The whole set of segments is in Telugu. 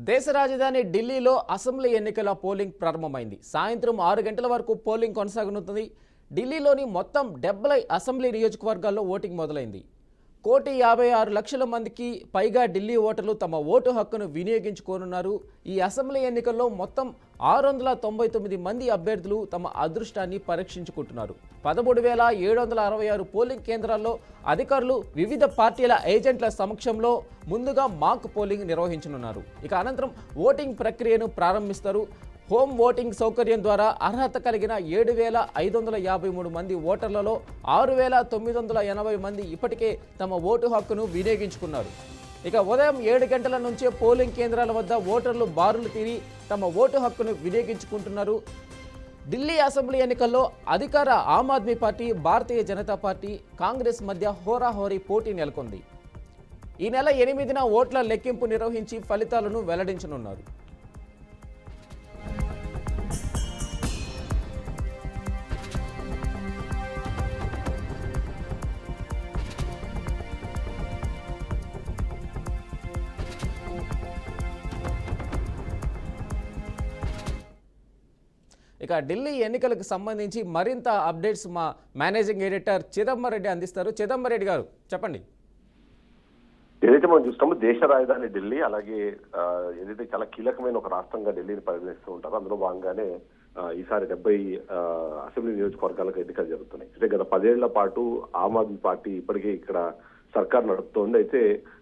దేశ రాజధాని ఢిల్లీలో అసెంబ్లీ ఎన్నికల పోలింగ్ ప్రారంభమైంది. సాయంత్రం 6 గంటల వరకు పోలింగ్ కొనసాగనుంది. ఢిల్లీలోని మొత్తం 70 అసెంబ్లీ నియోజకవర్గాల్లో ఓటింగ్ మొదలైంది. 1,56,00,000 మందికి పైగా ఢిల్లీ ఓటర్లు తమ ఓటు హక్కును వినియోగించుకోనున్నారు. ఈ అసెంబ్లీ ఎన్నికల్లో మొత్తం 699 మంది అభ్యర్థులు తమ అదృష్టాన్ని పరీక్షించుకుంటున్నారు. 13,766 పోలింగ్ కేంద్రాల్లో అధికారులు వివిధ పార్టీల ఏజెంట్ల సమక్షంలో ముందుగా మాక్ పోలింగ్ నిర్వహించనున్నారు. ఇక అనంతరం ఓటింగ్ ప్రక్రియను ప్రారంభిస్తారు. హోమ్ ఓటింగ్ సౌకర్యం ద్వారా అర్హత కలిగిన 7,553 మంది ఓటర్లలో 6,980 మంది ఇప్పటికే తమ ఓటు హక్కును వినియోగించుకున్నారు. ఇక ఉదయం 7 గంటల నుంచే పోలింగ్ కేంద్రాల వద్ద ఓటర్లు బారులు తీరి తమ ఓటు హక్కును వినియోగించుకుంటున్నారు. ఢిల్లీ అసెంబ్లీ ఎన్నికల్లో అధికార ఆమ్ ఆద్మీ పార్టీ, భారతీయ జనతా పార్టీ, కాంగ్రెస్ మధ్య హోరాహోరీ పోటీ నెలకొంది. ఈ నెల 8న ఓట్ల లెక్కింపు నిర్వహించి ఫలితాలను వెల్లడించనున్నారు. ఇక ఢిల్లీ ఎన్నికలకు సంబంధించి మరింత అప్డేట్స్ మా మేనేజింగ్ ఎడిటర్ చిదంబరెడ్డి అందిస్తారు. చిదంబరెడ్డి గారు చెప్పండి. ఏదైతే మనం చూస్తామో దేశ రాజధాని ఢిల్లీ, అలాగే ఏదైతే చాలా కీలకమైన ఒక రాష్ట్రంగా ఢిల్లీని పరిగణిస్తూ ఉంటారో అందులో భాగంగానే ఈసారి 70 అసెంబ్లీ నియోజకవర్గాలకు ఎన్నికలు జరుగుతున్నాయి. అంటే గత 10 ఏళ్ల పాటు ఆమ్ ఆద్మీ పార్టీ ఇప్పటికే ఇక్కడ సర్కార్ నడుపుతోంది. అయితే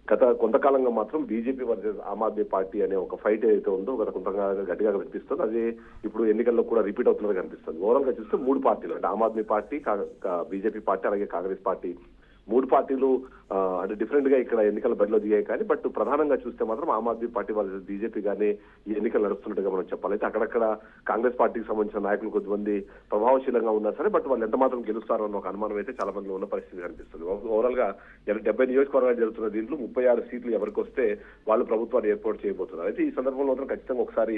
గత కొంతకాలంగా మాత్రం బీజేపీ వర్సెస్ ఆమ్ ఆద్మీ పార్టీ అనే ఒక ఫైట్ ఏదైతే ఉందో గత కొంతకాలంగా గట్టిగా కనిపిస్తుంది. అదే ఇప్పుడు ఎన్నికల్లో కూడా రిపీట్ అవుతున్నది కనిపిస్తుంది. ఓవరాల్ గా చూస్తే 3 పార్టీలు, అంటే ఆమ్ ఆద్మీ పార్టీ, బీజేపీ పార్టీ, అలాగే కాంగ్రెస్ పార్టీ, 3 పార్టీలు అంటే డిఫరెంట్ గా ఇక్కడ ఎన్నికల బరిలో దిగాయి. కానీ బట్ ప్రధానంగా చూస్తే మాత్రం Aam Aadmi party versus BJP గానే ఈ ఎన్నికలు నడుస్తున్నట్టుగా మనం చెప్పాలి. అయితే అక్కడక్కడ కాంగ్రెస్ పార్టీకి సంబంధించిన నాయకులు కొద్దిమంది ప్రభావశీలంగా ఉన్నారు సరే, బట్ వాళ్ళు ఎంత మాత్రం గెలుస్తారన్న ఒక అనుమానం అయితే చాలా మందిలో ఉన్న పరిస్థితి కనిపిస్తుంది. ఓవరాల్ గా 70 నియోజకవర్గాలు జరుగుతున్న దీంట్లో 36 సీట్లు ఎవరికి వస్తే వాళ్ళు ప్రభుత్వాన్ని ఏర్పాటు చేయబోతున్నారు. అయితే ఈ సందర్భంలో మాత్రం ఖచ్చితంగా ఒకసారి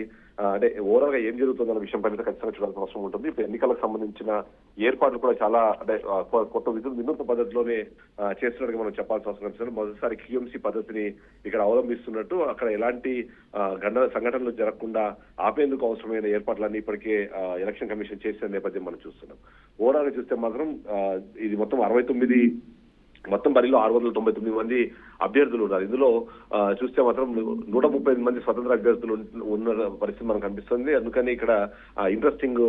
అంటే ఓవరాల్ గా ఏం జరుగుతుందన్న విషయం పైన ఖచ్చితంగా చూడాల్సిన అవసరం ఉంటుంది. ఇప్పుడు ఎన్నికలకు సంబంధించిన ఏర్పాట్లు కూడా చాలా అంటే కొత్త వినూత్న పద్ధతిలోనే చేస్తున్నట్టుగా మనం చెప్పాల్సిన అవసరం కనిపిస్తుంది. మొదటిసారి క్యూఎంసీ పద్ధతిని ఇక్కడ అవలంబిస్తున్నట్టు, అక్కడ ఎలాంటి సంఘటనలు జరగకుండా ఆపేందుకు అవసరమైన ఏర్పాట్లన్నీ ఇప్పటికే ఎలక్షన్ కమిషన్ చేసిన నేపథ్యం మనం చూస్తున్నాం. ఓవరాల్ గా చూస్తే మాత్రం ఇది మొత్తం 69 మొత్తం బరిలో 699 మంది అభ్యర్థులు ఉన్నారు. ఇందులో చూస్తే మాత్రం 138 మంది స్వతంత్ర అభ్యర్థులు ఉన్న పరిస్థితి మనకు కనిపిస్తుంది. అందుకని ఇక్కడ ఇంట్రెస్టింగ్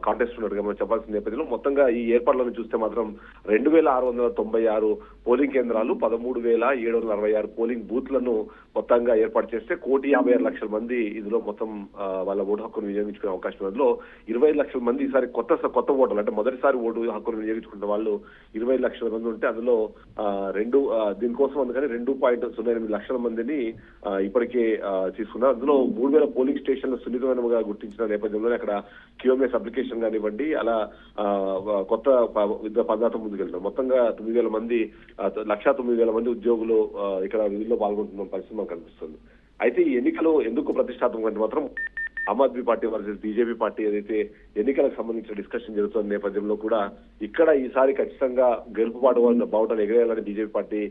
కాంటెస్ట్ ఉన్నట్టుగా మనం చెప్పాల్సిన నేపథ్యంలో మొత్తంగా ఈ ఏర్పాట్లను చూస్తే మాత్రం 2,696 పోలింగ్ కేంద్రాలు, 13,766 పోలింగ్ బూత్లను మొత్తంగా ఏర్పాటు చేస్తే 1,56,00,000 మంది ఇందులో మొత్తం వాళ్ళ ఓటు హక్కును వినియోగించుకునే అవకాశం ఉంది. అందులో 25 లక్షల మంది ఈసారి కొత్త ఓటర్లు, అంటే మొదటిసారి ఓటు హక్కును వినియోగించుకున్న వాళ్ళు 25 లక్షల మంది ఉంటే అందులో దీనికోసం అందుకని 2.08 లక్షల మందిని ఇప్పటికే తీసుకున్నారు. అందులో 3,000 పోలింగ్ స్టేషన్లు సున్నితమైనగా గుర్తించిన నేపథ్యంలోనే అక్కడ క్యూఎంఎస్ అప్లికేషన్ కానివ్వండి, అలా కొత్త పదార్థం ముందుకెళ్తారు. మొత్తంగా 9,000 మంది 1,09,000 మంది ఉద్యోగులు ఇక్కడ విధుల్లో పాల్గొంటున్న పరిస్థితి మనకు కనిపిస్తుంది. అయితే ఈ ఎన్నికలు ఎందుకు ప్రతిష్టాత్మకం అంటే మాత్రం Aam Aadmi party versus BJP party ఏదైతే ఎన్నికలకు సంబంధించిన డిస్కషన్ జరుగుతున్న నేపథ్యంలో కూడా ఇక్కడ ఈసారి ఖచ్చితంగా గెలుపు బావుటాలు ఎగరేయాలని బీజేపీ పార్టీ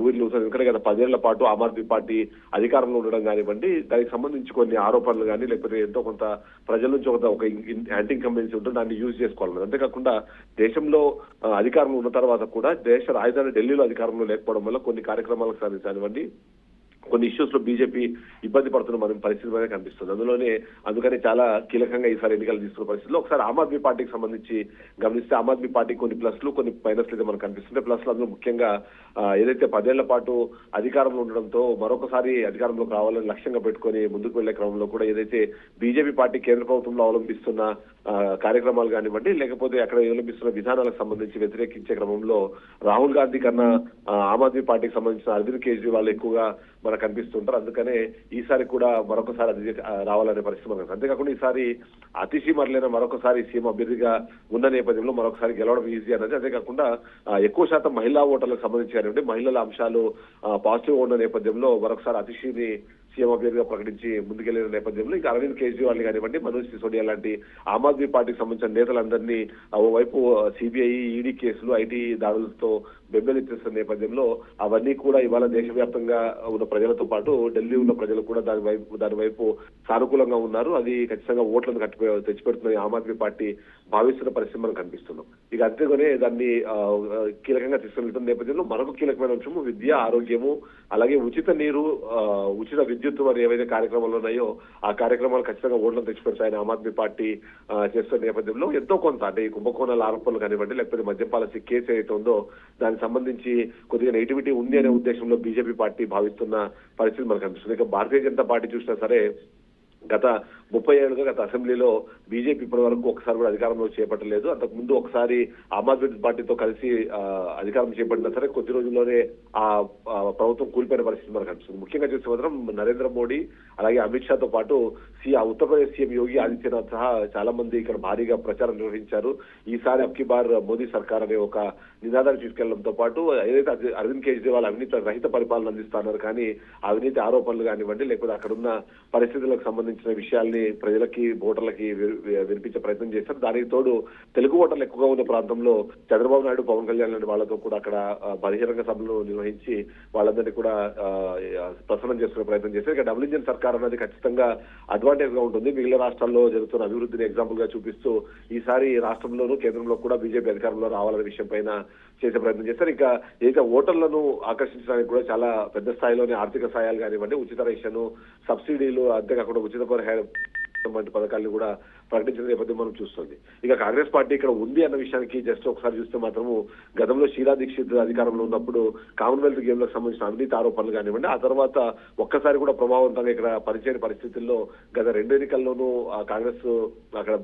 ఊరిలో ఎందుకంటే గత 10 ఏళ్ల పాటు ఆమ్ ఆద్మీ పార్టీ అధికారంలో ఉండడం కానివ్వండి, దానికి సంబంధించి కొన్ని ఆరోపణలు కానీ లేకపోతే ఎంతో కొంత ప్రజల నుంచి ఒక యాంటీ ఇన్కంబెన్సీ ఉంటుంది, దాన్ని యూజ్ చేసుకోవాలి. అంతేకాకుండా దేశంలో అధికారంలో ఉన్న తర్వాత కూడా దేశ రాజధాని ఢిల్లీలో అధికారంలో లేకపోవడం వల్ల కొన్ని కార్యక్రమాలకు సాధించనివ్వండి, కొన్ని ఇష్యూస్ లో బీజేపీ ఇబ్బంది పడుతున్న మన పరిస్థితి మీద కనిపిస్తుంది. అందుకని చాలా కీలకంగా ఈసారి ఎన్నికలు తీసుకున్న పరిస్థితుల్లో ఒకసారి ఆమ్ ఆద్మీ పార్టీకి సంబంధించి గమనిస్తే ఆమ్ ఆద్మీ పార్టీ కొన్ని ప్లస్లు కొన్ని మైనస్లు అయితే మనకు కనిపిస్తుంది. ప్లస్లు అందులో ముఖ్యంగా ఏదైతే 10 ఏళ్ల పాటు అధికారంలో ఉండడంతో మరొకసారి అధికారంలోకి రావాలని లక్ష్యంగా పెట్టుకుని ముందుకు వెళ్లే క్రమంలో కూడా ఏదైతే బీజేపీ పార్టీ కేంద్ర ప్రభుత్వంలో అవలంబిస్తున్న కార్యక్రమాలు కానివ్వండి, లేకపోతే అక్కడ అవలంబిస్తున్న విధానాలకు సంబంధించి వ్యతిరేకించే క్రమంలో రాహుల్ గాంధీ కన్నా ఆమ్ ఆద్మీ పార్టీకి సంబంధించిన అరవింద్ కేజ్రీవాల్ ఎక్కువగా మనకు కనిపిస్తుంటారు. అందుకనే ఈసారి కూడా మరొకసారి అది రావాలనే పరిస్థితి మనకు. అంతేకాకుండా ఈసారి అతిశీమరులైన మరొకసారి సీఎం అభ్యర్థిగా ఉన్న నేపథ్యంలో మరొకసారి గెలవడం ఈజీ అనేది. అంతేకాకుండా ఎక్కువ శాతం మహిళా ఓటర్లకు సంబంధించి మహిళల అంశాలు పాజిటివ్ ఉన్న నేపథ్యంలో మరొకసారి అతిశీని సీఎం అభ్యర్థిగా ప్రకటించి ముందుకెళ్లిన నేపథ్యంలో ఇంకా అరవింద్ కేజ్రీవాల్ కానివ్వండి, మనోజ్ సిసోడియా లాంటి ఆమ్ ఆద్మీ పార్టీకి సంబంధించిన నేతలందరినీ ఓవైపు సిబిఐ, ఈడీ కేసులు, ఐటీ దాడులతో బెంబేలెత్తిస్తున్న నేపథ్యంలో అవన్నీ కూడా ఇవాళ దేశవ్యాప్తంగా ఉన్న ప్రజలతో పాటు ఢిల్లీ ఉన్న ప్రజలు కూడా దాని వైపు సానుకూలంగా ఉన్నారు. అది ఖచ్చితంగా ఓట్లను తెచ్చిపెడుతుందని ఆమ్ ఆద్మీ పార్టీ భావిస్తున్న పరిస్థితి మనకు కనిపిస్తున్నాం. ఇక అంతేగానే దాన్ని కీలకంగా తీసుకెళ్తున్న నేపథ్యంలో మరొక కీలకమైన అంశము విద్య, ఆరోగ్యము, అలాగే ఉచిత నీరు, ఉచిత విద్యుత్ మరి ఏవైతే కార్యక్రమాలు ఉన్నాయో ఆ కార్యక్రమాలు ఖచ్చితంగా ఓట్లను తెచ్చిపెడతాయని ఆమ్ ఆద్మీ పార్టీ చేస్తున్న నేపథ్యంలో ఎంతో కొంత అంటే ఈ కుంభకోణాల ఆరోపణలు కానివ్వండి, లేకపోతే మద్యం పాలసీ కేసు ఏదైతే ఉందో దానికి సంబంధించి కొద్దిగా నెగిటివిటీ ఉంది అనే ఉద్దేశంలో బీజేపీ పార్టీ భావిస్తున్న పరిస్థితి మనకు కనిపిస్తుంది. ఇక భారతీయ జనతా పార్టీ చూసినా సరే గత 30 ఏళ్లుగా గత అసెంబ్లీలో బీజేపీ ఇప్పటి వరకు ఒకసారి కూడా అధికారంలో చేపట్టలేదు. అంతకు ముందు ఒకసారి ఆమ్ ఆద్మీ పార్టీతో కలిసి అధికారం చేపట్టినా సరే కొద్ది రోజుల్లోనే ఆ ప్రభుత్వం కూలిపోయిన పరిస్థితి మనకు కనిపిస్తుంది. ముఖ్యంగా చూస్తే మాత్రం నరేంద్ర మోడీ అలాగే అమిత్ షాతో పాటు ఉత్తరప్రదేశ్ సీఎం యోగి ఆదిత్యనాథ్ సహా చాలా మంది ఇక్కడ భారీగా ప్రచారం నిర్వహించారు. ఈసారి అబ్కి బార్ మోదీ సర్కార్ అనే ఒక నినాదాన్ని తీసుకెళ్లడంతో పాటు ఏదైతే అరవింద్ కేజ్రీవాల్ అవినీతి రహిత పరిపాలన అందిస్తున్నారు, కానీ అవినీతి ఆరోపణలు కానివ్వండి, లేకపోతే అక్కడున్న పరిస్థితులకు సంబంధించిన విషయాల్ని ప్రజలకి, ఓటర్లకి వినిపించే ప్రయత్నం చేశారు. దానికి తోడు తెలుగు ఓటర్లు ఎక్కువగా ఉన్న ప్రాంతంలో చంద్రబాబు నాయుడు, పవన్ కళ్యాణ్ లాంటి వాళ్ళతో కూడా అక్కడ బహిరంగ సభలు నిర్వహించి వాళ్ళందరినీ కూడా ప్రసన్నం చేసుకునే ప్రయత్నం చేశారు. ఇక డబుల్ ఇంజిన్ సర్కార్ అనేది ఖచ్చితంగా అడ్వాంటేజ్ గా ఉంటుంది. మిగిలిన రాష్ట్రాల్లో జరుగుతున్న అభివృద్ధిని ఎగ్జాంపుల్ గా చూపిస్తూ ఈసారి రాష్ట్రంలోనూ కేంద్రంలో కూడా బీజేపీ అధికారంలో రావాలనే విషయం పైన చేసే ప్రయత్నం చేస్తారు. ఇంకా ఏదైతే ఓటర్లను ఆకర్షించడానికి కూడా చాలా పెద్ద స్థాయిలోనే ఆర్థిక సాయాలు కానివ్వండి, ఉచిత రేషన్, సబ్సిడీలు, అంతేకాకుండా ఉచిత వంటి పథకాలను కూడా ప్రకటించిన నేపథ్యం మనం చూస్తుంది. ఇక కాంగ్రెస్ పార్టీ ఇక్కడ ఉంది అన్న విషయానికి జస్ట్ ఒకసారి చూస్తే మాత్రము గతంలో షీలా దీక్షిత్ అధికారంలో ఉన్నప్పుడు కామన్వెల్త్ గేమ్లకు సంబంధించిన అవినీతి ఆరోపణలు కానివ్వండి, ఆ తర్వాత ఒక్కసారి కూడా ప్రభావవంతంగా ఇక్కడ పనిచేయని పరిస్థితుల్లో గత 2 ఎన్నికల్లోనూ కాంగ్రెస్ అక్కడ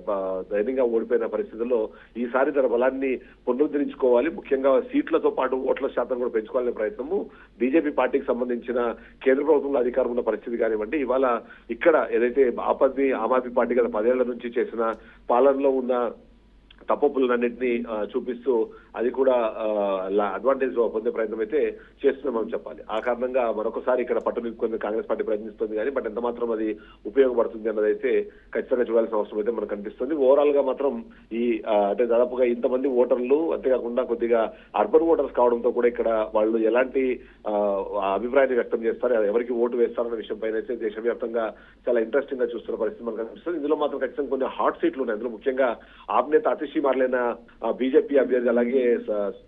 ధైర్యంగా ఓడిపోయిన పరిస్థితుల్లో ఈసారి తన బలాన్ని పునరుద్ధరించుకోవాలి, ముఖ్యంగా సీట్లతో పాటు ఓట్ల శాతం కూడా పెంచుకోవాలనే ప్రయత్నము బీజేపీ పార్టీకి సంబంధించిన కేంద్ర ప్రభుత్వంలో అధికారం ఉన్న పరిస్థితి కానివ్వండి, ఇవాళ ఇక్కడ ఏదైతే ఆమ్ ఆద్మీ పార్టీ గత 10 ఏళ్ల నుంచి చేసిన పాలనలో ఉన్న తప్పులన్నింటినీ చూపిస్తూ అది కూడా అడ్వాంటేజ్ పొందే ప్రయత్నం అయితే చేస్తున్నామని చెప్పాలి. ఆ కారణంగా మరొకసారి ఇక్కడ పట్టు నిలుపుకొని కాంగ్రెస్ పార్టీ ప్రయత్నిస్తుంది, కానీ బట్ ఎంత మాత్రం అది ఉపయోగపడుతుంది అన్నదైతే ఖచ్చితంగా చూడాల్సిన అవసరం అయితే మనకు కనిపిస్తుంది. ఓవరాల్ గా మాత్రం ఈ అంటే దాదాపుగా ఇంతమంది ఓటర్లు, అంతేకాకుండా కొద్దిగా అర్బన్ ఓటర్స్ కావడంతో కూడా ఇక్కడ వాళ్ళు ఎలాంటి అభిప్రాయాన్ని వ్యక్తం చేస్తారు, ఎవరికి ఓటు వేస్తారన్న విషయం పైన అయితే దేశవ్యాప్తంగా చాలా ఇంట్రెస్టింగ్ గా చూస్తున్న పరిస్థితి మనకు కనిపిస్తుంది. ఇందులో మాత్రం ఖచ్చితంగా కొన్ని హాట్ సీట్లు ఉన్నాయి. అందులో ముఖ్యంగా ఆప్ నేత అతిశీ మార్లైన బీజేపీ అభ్యర్థి, అలాగే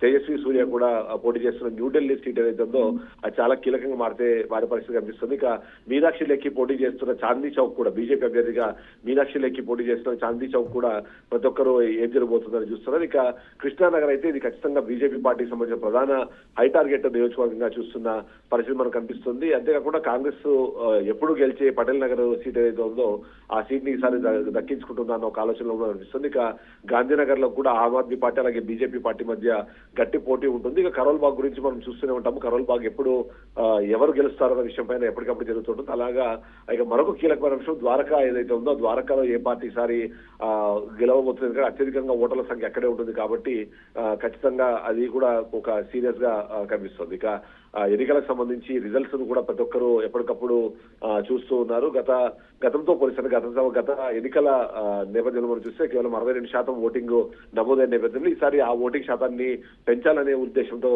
తేజస్వి సూర్య కూడా పోటీ చేస్తున్న న్యూఢిల్లీ సీట్ ఏదైతే ఉందో అది చాలా కీలకంగా మారే పరిస్థితి కనిపిస్తుంది. ఇక మీనాక్షి లెక్కి పోటీ చేస్తున్న చాందీ చౌక్ కూడా బీజేపీ అభ్యర్థిగా మీనాక్షి లెక్కి పోటీ చేస్తున్న చాందీ చౌక్ కూడా ప్రతి ఒక్కరు ఏం జరగబోతుందని చూస్తున్నారు. ఇక కృష్ణానగర్ అయితే ఇది ఖచ్చితంగా బీజేపీ పార్టీకి సంబంధించిన ప్రధాన హై టార్గెట్ నియోజకవర్గంగా చూస్తున్న పరిస్థితి మనకు కనిపిస్తుంది. అంతేకాకుండా కాంగ్రెస్ ఎప్పుడు గెలిచే పటేల్ నగర్ సీట్ ఏదైతే ఉందో ఆ సీట్ ని ఈసారి దక్కించుకుంటుందా అన్న ఒక ఆలోచనలో కూడా కనిపిస్తుంది. ఇక గాంధీనగర్ లో కూడా ఆమ్ ఆద్మీ పార్టీ అలాగే బీజేపీ పార్టీ మధ్య గట్టి పోటీ ఉంటుంది. ఇక కరోల్ బాగ్ గురించి మనం చూస్తూనే ఉంటాము. కరోల్ బాగ్ ఎప్పుడు ఎవరు గెలుస్తారన్న విషయం పైన ఎప్పటికప్పుడు జరుగుతుంటుంది. అలాగా ఇక మరొక కీలకమైన అంశం ద్వారకా ఏదైతే ఉందో ద్వారకాలో ఏ పార్టీ ఈసారి గెలవబోతుంది, ఎందుకంటే అత్యధికంగా ఓటర్ల సంఖ్య అక్కడే ఉంటుంది కాబట్టి ఖచ్చితంగా అది కూడా ఒక సీరియస్ గా కనిపిస్తుంది. ఇక ఎన్నికలకు సంబంధించి రిజల్ట్స్ ను కూడా ప్రతి ఒక్కరు ఎప్పటికప్పుడు చూస్తూ ఉన్నారు. గతంతో పోలిస్తే గత ఎన్నికల నేపథ్యంలో మనం చూస్తే కేవలం 62% ఓటింగ్ నమోదైన నేపథ్యంలో ఈసారి ఆ ఓటింగ్ శాతాన్ని పెంచాలనే ఉద్దేశంతో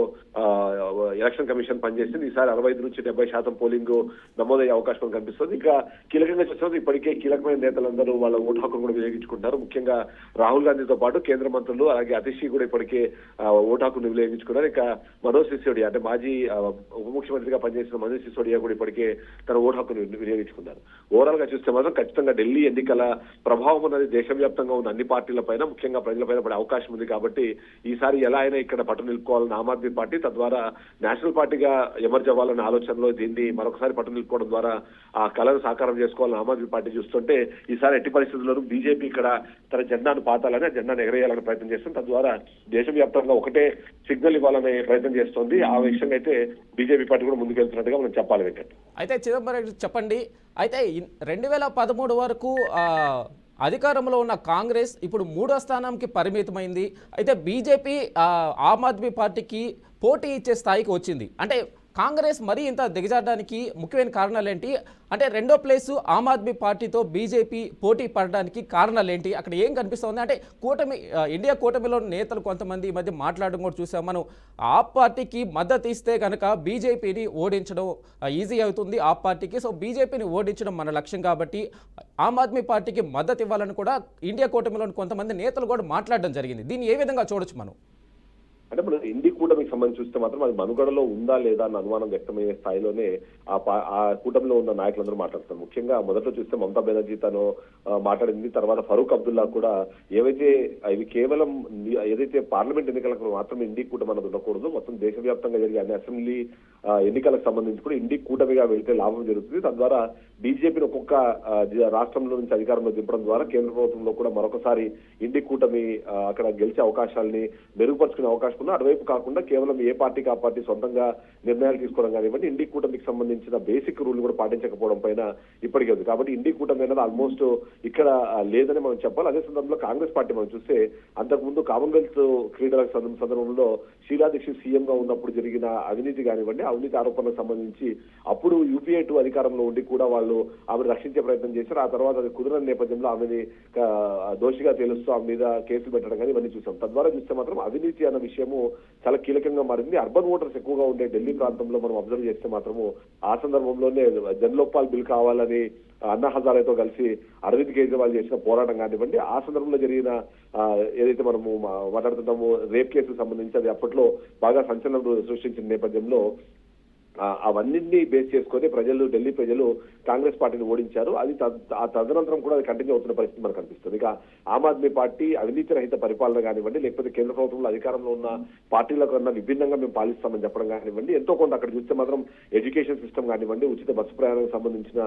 ఎలక్షన్ కమిషన్ పనిచేసింది. ఈసారి 65 నుంచి 70% పోలింగ్ నమోదయ్యే అవకాశం కనిపిస్తుంది. ఇంకా కీలకంగా చూస్తే ఇప్పటికే కీలకమైన నేతలందరూ వాళ్ళ ఓటు హక్కును కూడా వినియోగించుకుంటారు. ముఖ్యంగా రాహుల్ గాంధీతో పాటు కేంద్ర మంత్రులు అలాగే అతిశీ కూడా ఇప్పటికే ఓటు హక్కును వినియోగించుకున్నారు. ఇక మనోజ్ సిసోడియా అంటే మాజీ ఉప ముఖ్యమంత్రిగా పనిచేసిన మనోజ్ సిసోడియా కూడా ఇప్పటికే తన ఓటు హక్కును వినియోగించుకున్నారు. ఓవరాల్ గా చూస్తే మాత్రం ఖచ్చితంగా ఢిల్లీ ఎన్నికల ప్రభావం అనేది దేశవ్యాప్తంగా ఉన్న అన్ని పార్టీల పైన, ముఖ్యంగా ప్రజలపైన పడే అవకాశం ఉంది. కాబట్టి ఈసారి ఎలా అయినా ఇక్కడ పట్టు నిలుపుకోవాలని ఆమ్ ఆద్మీ పార్టీ, తద్వారా నేషనల్ పార్టీగా ఎమర్జ్ అవ్వాలనే ఆలోచనలో దీన్ని మరొకసారి పట్టు నిలుపుకోవడం ద్వారా ఆ కళను సాకారం చేసుకోవాలని ఆమ్ ఆద్మీ పార్టీ చూస్తుంటే ఈసారి ఎట్టి పరిస్థితుల్లోనూ బీజేపీ ఇక్కడ తన జెండాను పాతాలని, ఆ జెండాను ఎగరేయాలని ప్రయత్నం చేస్తుంది. తద్వారా దేశవ్యాప్తంగా ఒకటే సిగ్నల్ ఇవ్వాలనే ప్రయత్నం చేస్తోంది. ఆ విషయంగా అయితే బీజేపీ పార్టీ కూడా ముందుకెళ్తున్నట్టుగా మనం చెప్పాలి. వెంకట్ అయితే చిదంబరం చెప్పండి, అయితే 2013 వరకు అధికారంలో ఉన్న కాంగ్రెస్ ఇప్పుడు 3వ స్థానానికి పరిమితమైంది. అయితే బీజేపీ ఆమ్ ఆద్మీ పార్టీకి పోటీ ఇచ్చే స్థాయికి వచ్చింది. అంటే కాంగ్రెస్ మరీ ఇంత దిగజారడానికి ముఖ్యమైన కారణాలు ఏంటి? అంటే రెండో ప్లేసు ఆమ్ ఆద్మీ పార్టీతో బీజేపీ పోటీ పడడానికి కారణాలు ఏంటి? అక్కడ ఏం కనిపిస్తుంది అంటే కూటమి ఇండియా కూటమిలో నేతలు కొంతమంది ఈ మధ్య మాట్లాడడం కూడా చూసాం మనం. ఆప్ పార్టీకి మద్దతు ఇస్తే కనుక బీజేపీని ఓడించడం ఈజీ అవుతుంది ఆప్ పార్టీకి. సో బీజేపీని ఓడించడం మన లక్ష్యం కాబట్టి ఆమ్ ఆద్మీ పార్టీకి మద్దతు ఇవ్వాలని కూడా ఇండియా కూటమిలోని కొంతమంది నేతలు కూడా మాట్లాడడం జరిగింది. దీన్ని ఏ విధంగా చూడొచ్చు మనం? అంటే మనం ఇండి కూటమికి సంబంధించి చూస్తే మాత్రం అది మనుగడలో ఉందా లేదా అన్న అనుమానం వ్యక్తమయ్యే స్థాయిలోనే ఆ కూటమిలో ఉన్న నాయకులందరూ మాట్లాడుతారు. ముఖ్యంగా మొదట్లో చూస్తే మమతా బెనర్జీ తను మాట్లాడింది, తర్వాత ఫరూక్ అబ్దుల్లా కూడా ఏవైతే ఇవి కేవలం ఏదైతే పార్లమెంట్ ఎన్నికలకు మాత్రం ఇండి కూటమి అన్నది ఉండకూడదు, మొత్తం దేశవ్యాప్తంగా జరిగే అన్ని అసెంబ్లీ ఎన్నికలకు సంబంధించి కూడా ఇండి కూటమిగా వెళ్తే లాభం జరుగుతుంది. తద్వారా బీజేపీని ఒక్కొక్క రాష్ట్రంలో నుంచి అధికారంలో దింపడం ద్వారా కేంద్ర ప్రభుత్వంలో కూడా మరొకసారి ఇండి కూటమి అక్కడ గెలిచే అవకాశాలని మెరుగుపరుచుకునే అవకాశం ఉన్నా, అటువైపు కాకుండా కేవలం ఏ పార్టీకి ఆ పార్టీ సొంతంగా నిర్ణయాలు తీసుకోవడం కానివ్వండి, ఇండి కూటమికి సంబంధించిన బేసిక్ రూల్ కూడా పాటించకపోవడం పైన ఇప్పటికే ఉంది. కాబట్టి ఇండి కూటమి అనేది ఆల్మోస్ట్ ఇక్కడ లేదని మనం చెప్పాలి. అదే సందర్భంలో కాంగ్రెస్ పార్టీ మనం చూస్తే అంతకుముందు కామన్వెల్త్ క్రీడల సందర్భంలో షీలా దీక్షిత్ సీఎం గా ఉన్నప్పుడు జరిగిన అవినీతి కానివ్వండి, అవినీతి ఆరోపణలకు సంబంధించి అప్పుడు యూపీఏ 2 అధికారంలో ఉండి కూడా వాళ్ళు ఆమెను రక్షించే ప్రయత్నం చేశారు. ఆ తర్వాత అది కుదరని నేపథ్యంలో ఆమెని దోషిగా తేలుస్తూ ఆమె మీద కేసులు పెట్టడం కానీ ఇవన్నీ చూసాం. తద్వారా చూస్తే మాత్రం అవినీతి అన్న విషయము చాలా కీలకంగా మారింది. అర్బన్ ఓటర్స్ ఎక్కువగా ఉండే ఢిల్లీ ప్రాంతంలో మనం అబ్జర్వ్ చేస్తే మాత్రము ఆ సందర్భంలోనే జన్లోక్పాల్ బిల్ కావాలని అన్నా హజారేతో కలిసి అరవింద్ కేజ్రీవాల్ చేసిన పోరాటం కానివ్వండి, ఆ సందర్భంలో జరిగిన ఏదైతే మనము మాట్లాడుతున్నామో రేప్ కేసుకు సంబంధించి అది అప్పట్లో బాగా సంచలనం సృష్టించిన నేపథ్యంలో అవన్నింటినీ బేస్ చేసుకొని ఢిల్లీ ప్రజలు కాంగ్రెస్ పార్టీని ఓడించారు. అది ఆ తదనంతరం కూడా అది కంటిన్యూ అవుతున్న పరిస్థితి మనకు కనిపిస్తుంది. ఇక ఆమ్ ఆద్మీ పార్టీ అవినీతి రహిత పరిపాలన కానివ్వండి, లేకపోతే కేంద్ర ప్రభుత్వంలో అధికారంలో ఉన్న పార్టీల కన్నా విభిన్నంగా మేము పాలిస్తామని చెప్పడం కానివ్వండి, ఎంతో కొంత అక్కడ చూస్తే మాత్రం ఎడ్యుకేషన్ సిస్టమ్ కానివ్వండి, ఉచిత బస్సు ప్రయాణానికి సంబంధించిన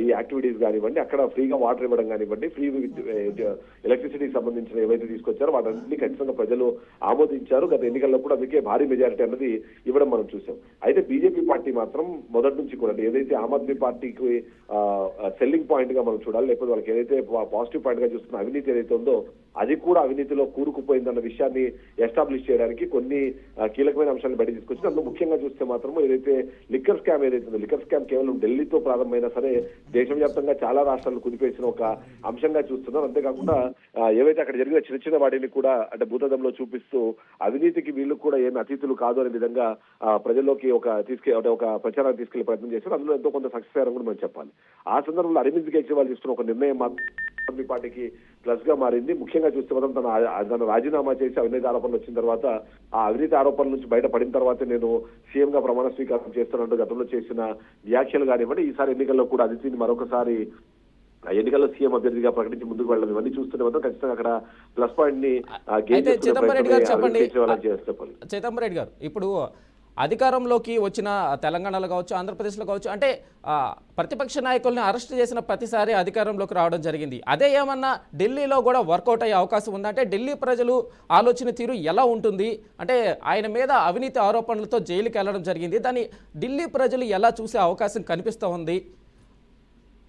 ఈ యాక్టివిటీస్ కానివ్వండి, అక్కడ ఫ్రీగా వాటర్ ఇవ్వడం కానివ్వండి, ఫ్రీ ఎలక్ట్రిసిటీకి సంబంధించిన ఏవైతే తీసుకొచ్చారో వాటన్నింటినీ ఖచ్చితంగా ప్రజలు ఆమోదించారు. గత ఎన్నికల్లో కూడా అందుకే భారీ మెజారిటీ అన్నది ఇవ్వడం మనం చూసాం. అయితే బీజేపీ పార్టీ మాత్రం మొదటి నుంచి కూడా ఏదైతే ఆమ్ ఆద్మీ పార్టీకి సెల్లింగ్ పాయింట్ గా మనం చూడాలి, లేకపోతే వాళ్ళకి ఏదైతే పాజిటివ్ పాయింట్ గా చూస్తున్న అవినీతి ఏదైతే ఉందో అది కూడా అవినీతిలో కూరుకుపోయిందన్న విషయాన్ని ఎస్టాబ్లిష్ చేయడానికి కొన్ని కీలకమైన అంశాలను బయట తీసుకొచ్చింది. అందులో ముఖ్యంగా చూస్తే మాత్రం ఏదైతే లిక్కర్ స్కామ్ ఏదైతే ఉందో, లిక్కర్ స్కామ్ కేవలం ఢిల్లీతో ప్రారంభమైనా సరే దేశవ్యాప్తంగా చాలా రాష్ట్రాలు కుదిపేసిన ఒక అంశంగా చూస్తున్నారు. అంతేకాకుండా ఏవైతే అక్కడ జరిగిన చిన్న చిన్న వాటిని కూడా అంటే భూతదంలో చూపిస్తూ అవినీతికి వీళ్ళు కూడా ఏమి అతిథులు కాదు అనే విధంగా ప్రజల్లోకి ఒక ప్రచారాన్ని తీసుకెళ్లే ప్రయత్నం చేశారు. అందులో ఎంతో కొంత సక్సెస్ అయ్యారని కూడా మనం చెప్పాలి. ఆ సందర్భంలో అరవింద్ కేజ్రీవాల్ తీసుకున్న ఒక నిర్ణయం ఆద్మీ పార్టీకి ప్లస్ గా మారింది. ముఖ్యంగా చూస్తే మాత్రం తన రాజీనామా చేసి అవినీతి ఆరోపణలు వచ్చిన తర్వాత ఆ అవినీతి ఆరోపణల నుంచి బయటపడిన తర్వాత నేను సీఎం గా ప్రమాణ స్వీకారం చేస్తున్నట్టు గతంలో చేసిన వ్యాఖ్యలు కానివ్వండి, ఈసారి ఎన్నికల్లో కూడా అదితిని మరొకసారి ఎన్నికల్లో సీఎం అభ్యర్థిగా ప్రకటించి ముందుకు వెళ్ళడం ఇవన్నీ చూస్తుంటే మాత్రం ఖచ్చితంగా అక్కడ ప్లస్ పాయింట్ ని చిదంబరం రెడ్డి గారు ఇప్పుడు అధికారంలోకి వచ్చిన తెలంగాణలో కావచ్చు, ఆంధ్రప్రదేశ్లో కావచ్చు, అంటే ప్రతిపక్ష నాయకుల్ని అరెస్ట్ చేసిన ప్రతిసారి అధికారంలోకి రావడం జరిగింది. అదే ఏమన్నా ఢిల్లీలో కూడా వర్కౌట్ అయ్యే అవకాశం ఉందా? అంటే ఢిల్లీ ప్రజలు ఆలోచన తీరు ఎలా ఉంటుంది? అంటే ఆయన మీద అవినీతి ఆరోపణలతో జైలుకి వెళ్ళడం జరిగింది. దాన్ని ఢిల్లీ ప్రజలు ఎలా చూసే అవకాశం కనిపిస్తూ ఉంది?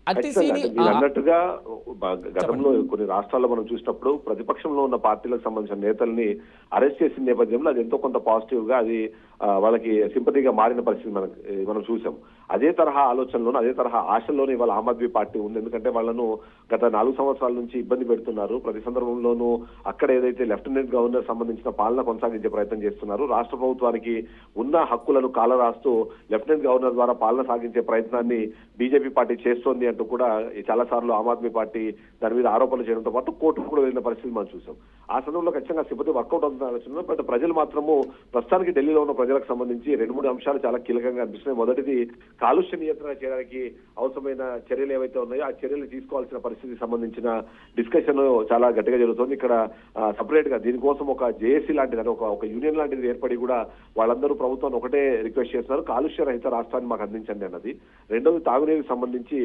అన్నట్టుగా గతంలో కొన్ని రాష్ట్రాల్లో మనం చూసినప్పుడు ప్రతిపక్షంలో ఉన్న పార్టీలకు సంబంధించిన నేతల్ని అరెస్ట్ చేసిన నేపథ్యంలో అది ఎంతో కొంత పాజిటివ్ గా అది వాళ్ళకి సింపతిగా మారిన పరిస్థితి మనం చూసాం. అదే తరహా ఆలోచనలోనూ అదే తరహా ఆశల్లోనే ఇవాళ ఆమ్ ఆద్మీ పార్టీ ఉంది. ఎందుకంటే వాళ్ళను గత 4 సంవత్సరాల నుంచి ఇబ్బంది పెడుతున్నారు. ప్రతి సందర్భంలోనూ అక్కడ ఏదైతే లెఫ్టినెంట్ గవర్నర్ సంబంధించిన పాలన కొనసాగించే ప్రయత్నం చేస్తున్నారు. రాష్ట్ర ప్రభుత్వానికి ఉన్న హక్కులను కాలరాస్తూ లెఫ్టినెంట్ గవర్నర్ ద్వారా పాలన సాగించే ప్రయత్నాన్ని బీజేపీ పార్టీ చేస్తోంది అంటూ కూడా చాలా సార్లు ఆమ్ ఆద్మీ పార్టీ దాని మీద ఆరోపణలు చేయడంతో పాటు కోర్టుకు కూడా వెళ్ళిన పరిస్థితి మనం చూసాం. ఆ సందర్భంలో ఖచ్చితంగా సింపతి వర్కౌట్ అవుతున్న ఆలోచన. బట్ ప్రజలు మాత్రము ప్రస్తుతానికి ఢిల్లీలో ఉన్న ప్రజలకు సంబంధించి 2-3 అంశాలు చాలా కీలకంగా అనిపిస్తున్నాయి. మొదటిది కాలుష్య నియంత్రణ చేయడానికి అవసరమైన చర్యలు ఏవైతే ఉన్నాయో ఆ చర్యలు తీసుకోవాల్సిన పరిస్థితికి సంబంధించిన డిస్కషన్ చాలా గట్టిగా జరుగుతుంది. ఇక్కడ సపరేట్ గా దీనికోసం ఒక జేఏసీ లాంటిది అంటే ఒక యూనియన్ లాంటిది ఏర్పడి కూడా వాళ్ళందరూ ప్రభుత్వాన్ని ఒకటే రిక్వెస్ట్ చేస్తున్నారు, కాలుష్య రహిత రాష్ట్రాన్ని మాకు అందించండి అన్నది. రెండోది తాగునీరుకి సంబంధించి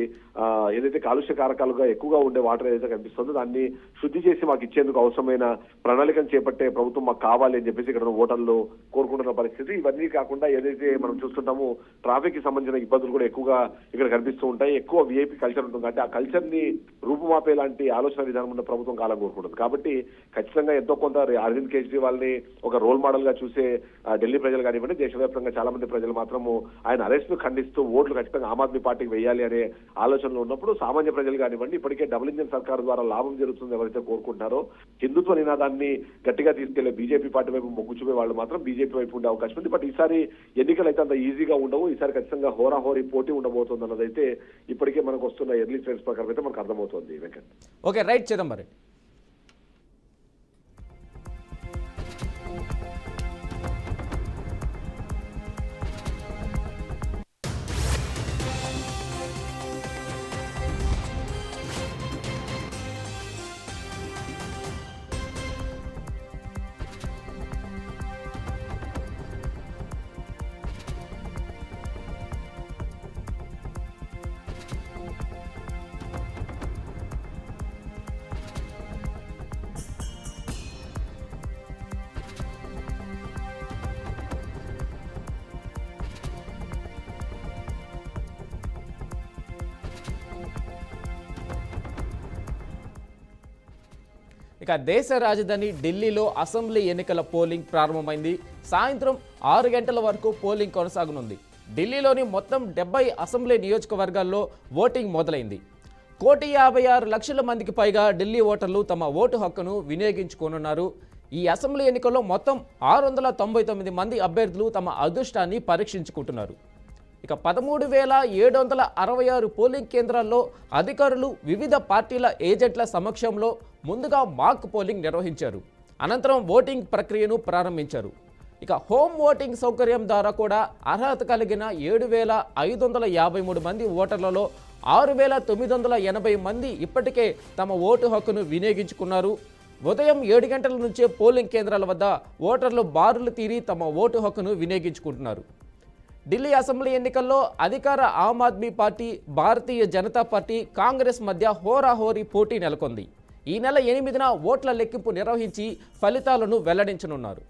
ఏదైతే కాలుష్య కారకాలుగా ఎక్కువగా ఉండే వాటర్ ఏదైతే కనిపిస్తుందో దాన్ని శుద్ధి చేసి మాకు ఇచ్చేందుకు అవసరమైన ప్రణాళికను చేపట్టే ప్రభుత్వం మాకు కావాలి అని చెప్పేసి ఇక్కడ ఓటర్లు కోరుకుంటున్న పరిస్థితి. ఇవన్నీ కాకుండా ఏదైతే మనం చూస్తుంటామో ట్రాఫిక్ కి సంబంధించిన ఇబ్బందులు కూడా ఎక్కువగా ఇక్కడ కనిపిస్తూ ఉంటాయి. ఎక్కువ విఐపి కల్చర్ ఉంటుంది. అంటే ఆ కల్చర్ ని రూపుమాపే లాంటి ఆలోచన విధానం ఉన్న ప్రభుత్వం కాలం కోరుకుంటుంది. కాబట్టి ఖచ్చితంగా ఎంతో కొంత అరవింద్ కేజ్రీవాల్ ని ఒక రోల్ మోడల్ గా చూసే ఢిల్లీ ప్రజలు కానివ్వండి, దేశవ్యాప్తంగా చాలా మంది ప్రజలు మాత్రము ఆయన అరెస్ట్ ను ఖండిస్తూ ఓట్లు ఖచ్చితంగా ఆమ్ ఆద్మీ పార్టీకి వేయాలి అనే ఆలోచనలో ఉన్నప్పుడు సామాన్య ప్రజలు కానివ్వండి, ఇప్పటికే డబుల్ ఇంజిన్ సర్కార్ ద్వారా లాభం జరుగుతుంది ఎవరైతే కోరుకుంటారో హిందుత్వ నినాదాన్ని గట్టిగా తీసుకెళ్లే బీజేపీ పార్టీ వైపు మొగ్గు చూపే వాళ్ళు మాత్రం బీజేపీ వైపు ఉండే అవకాశం ఉంది. బట్ ఈసారి ఎన్నికలు అయితే అంత ఈజీగా ఉండవు. ఈసారి ఖచ్చితంగా హోరాహోరీ పోటీ ఉండబోతుంది అన్నదైతే ఇప్పటికే మనకు వస్తున్న ఎర్లీ ట్రెండ్స్ ప్రకారం అయితే మనకు అర్థమవుతుంది. Venkat, okay, right Chidambaram. ఇక దేశ రాజధాని ఢిల్లీలో అసెంబ్లీ ఎన్నికల పోలింగ్ ప్రారంభమైంది. సాయంత్రం 6 గంటల వరకు పోలింగ్ కొనసాగనుంది. ఢిల్లీలోని మొత్తం 70 అసెంబ్లీ నియోజకవర్గాల్లో ఓటింగ్ మొదలైంది. 1,56,00,000 మందికి పైగా ఢిల్లీ ఓటర్లు తమ ఓటు హక్కును వినియోగించుకోనున్నారు. ఈ అసెంబ్లీ ఎన్నికల్లో మొత్తం 699 మంది అభ్యర్థులు తమ అదృష్టాన్ని పరీక్షించుకుంటున్నారు. ఇక 13,766 పోలింగ్ కేంద్రాల్లో అధికారులు వివిధ పార్టీల ఏజెంట్ల సమక్షంలో ముందుగా మాక్ పోలింగ్ నిర్వహించారు. అనంతరం ఓటింగ్ ప్రక్రియను ప్రారంభించారు. ఇక హోమ్ ఓటింగ్ సౌకర్యం ద్వారా కూడా అర్హత కలిగిన 7,553 మంది ఓటర్లలో 6,980 మంది ఇప్పటికే తమ ఓటు హక్కును వినియోగించుకున్నారు. ఉదయం 7 గంటల నుంచే పోలింగ్ కేంద్రాల వద్ద ఓటర్లు బారులు తీరి తమ ఓటు హక్కును వినియోగించుకుంటున్నారు. ఢిల్లీ అసెంబ్లీ ఎన్నికల్లో అధికార ఆమ్ ఆద్మీ పార్టీ, భారతీయ జనతా పార్టీ, కాంగ్రెస్ మధ్య హోరాహోరీ పోటీ నెలకొంది. ఈ నెల 8న ఓట్ల లెక్కింపు నిర్వహించి ఫలితాలను వెల్లడించనున్నారు.